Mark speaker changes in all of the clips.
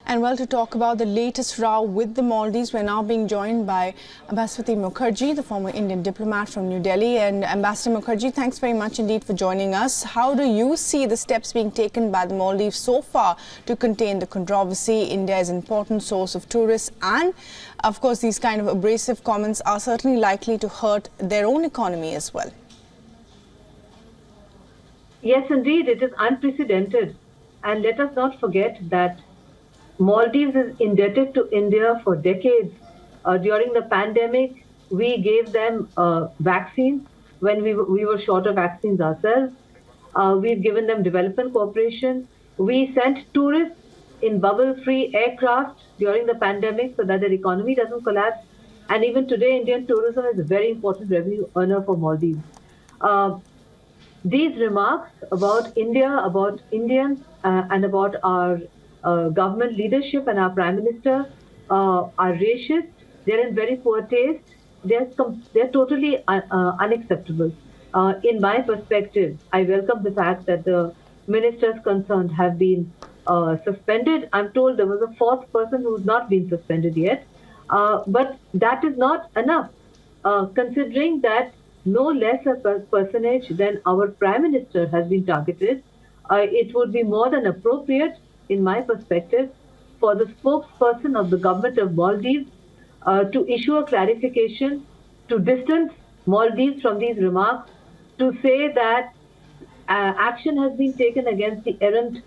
Speaker 1: And well, to talk about the latest row with the Maldives, we're now being joined by Ambassador Mukherjee, the former Indian diplomat from New Delhi. And Ambassador Mukherjee, thanks very much indeed for joining us. How do you see the steps being taken by the Maldives so far to contain the controversy? India is an important source of tourists, and of course these kind of abrasive comments are certainly likely to hurt their own economy as well.
Speaker 2: Yes, indeed, it is unprecedented. And let us not forget that Maldives is indebted to India for decades. During the pandemic, we gave them vaccines when we were short of vaccines ourselves. We've given them development cooperation. We sent tourists in bubble-free aircraft during the pandemic so that their economy doesn't collapse. And even today, Indian tourism is a very important revenue earner for Maldives. These remarks about India, about Indians, and about our government leadership and our Prime Minister are racist. They're in very poor taste. They're totally unacceptable. In my perspective, I welcome the fact that the ministers concerned have been suspended. I'm told there was a fourth person who's not been suspended yet. But that is not enough, considering that no less a personage than our Prime Minister has been targeted. It would be more than appropriate, in my perspective, for the spokesperson of the government of Maldives to issue a clarification, to distance Maldives from these remarks, to say that action has been taken against the errant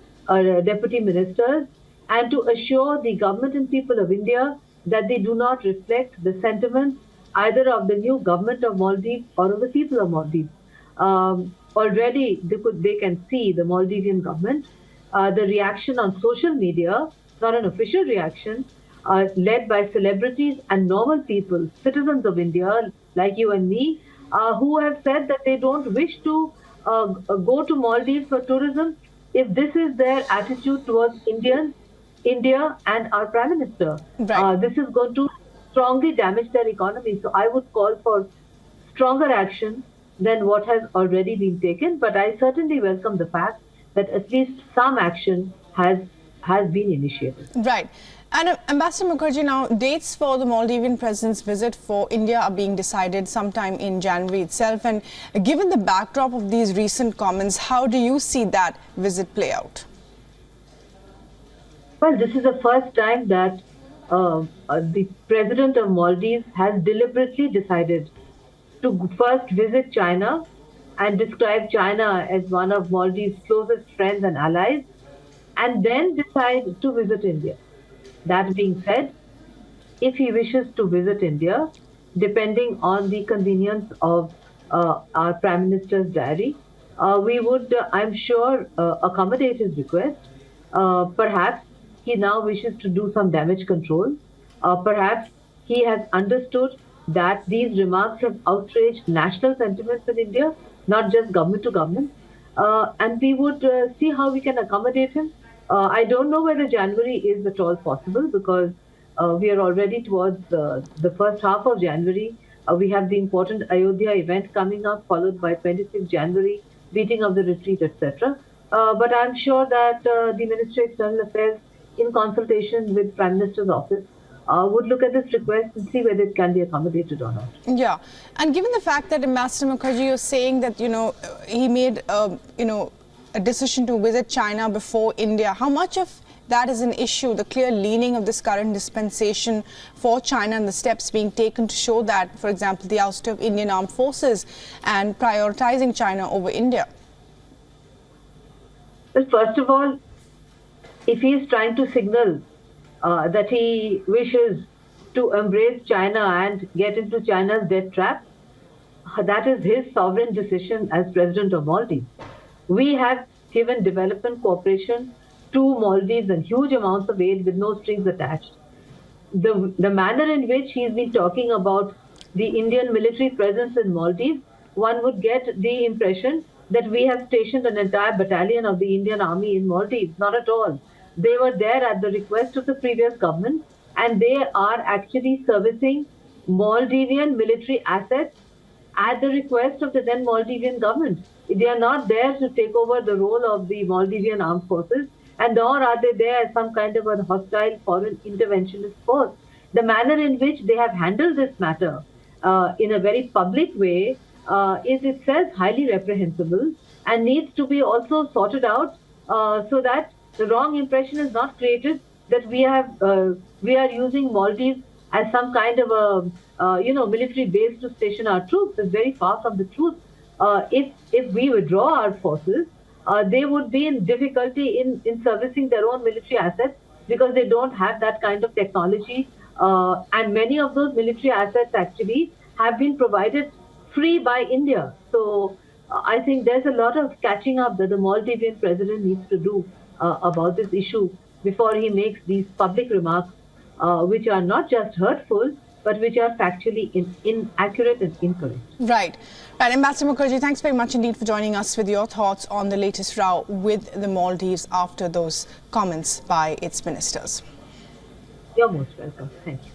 Speaker 2: deputy ministers, and to assure the government and people of India that they do not reflect the sentiments either of the new government of Maldives or of the people of Maldives. Already they can see the Maldivian government, the reaction on social media, not an official reaction, led by celebrities and normal people, citizens of India like you and me, who have said that they don't wish to go to Maldives for tourism if this is their attitude towards India and our Prime Minister.
Speaker 1: Right.
Speaker 2: This is going to strongly damage their economy. So I would call for stronger action than what has already been taken. But I certainly welcome the fact that at least some action has been initiated.
Speaker 1: Right. And Ambassador Mukherjee, now dates for the Maldivian president's visit for India are being decided sometime in January itself. And given the backdrop of these recent comments, how do you see that visit play out?
Speaker 2: Well, this is the first time that the president of Maldives has deliberately decided to first visit China and describe China as one of Maldives' closest friends and allies, and then decide to visit India. That being said, if he wishes to visit India, depending on the convenience of our Prime Minister's diary, we would, I'm sure, accommodate his request. Perhaps he now wishes to do some damage control. Perhaps he has understood that these remarks have outraged national sentiments in India, not just government to government. And we would see how we can accommodate him. I don't know whether January is at all possible, because we are already towards the first half of January. We have the important Ayodhya event coming up, followed by 26th January, meeting of the retreat, etc. But I'm sure that the Ministry of External Affairs, in consultation with Prime Minister's office, would look at this request and see whether it can be accommodated or not.
Speaker 1: Yeah, and given the fact that Ambassador Mukherjee is saying that, he made, a decision to visit China before India, how much of that is an issue, the clear leaning of this current dispensation for China and the steps being taken to show that, for example, the ouster of Indian armed forces and prioritizing China over India?
Speaker 2: Well, first of all, if he is trying to signal that he wishes to embrace China and get into China's debt trap, that is his sovereign decision as President of Maldives. We have given development cooperation to Maldives and huge amounts of aid with no strings attached. The manner in which he's been talking about the Indian military presence in Maldives, one would get the impression that we have stationed an entire battalion of the Indian Army in Maldives. Not at all. They were there at the request of the previous government, and they are actually servicing Maldivian military assets at the request of the then Maldivian government. They are not there to take over the role of the Maldivian armed forces. and nor are they there as some kind of a hostile foreign interventionist force. The manner in which they have handled this matter in a very public way is itself highly reprehensible and needs to be also sorted out so that the wrong impression is not created that we are using Maldives as some kind of a military base to station our troops. Is very far from the truth. If we withdraw our forces, they would be in difficulty in servicing their own military assets because they don't have that kind of technology. And many of those military assets actually have been provided free by India. So I think there's a lot of catching up that the Maldivian president needs to do about this issue before he makes these public remarks, which are not just hurtful, but which are factually inaccurate and incorrect.
Speaker 1: Right. Right. Ambassador Mukherjee, thanks very much indeed for joining us with your thoughts on the latest row with the Maldives after those comments by its ministers.
Speaker 2: You're most welcome. Thank you.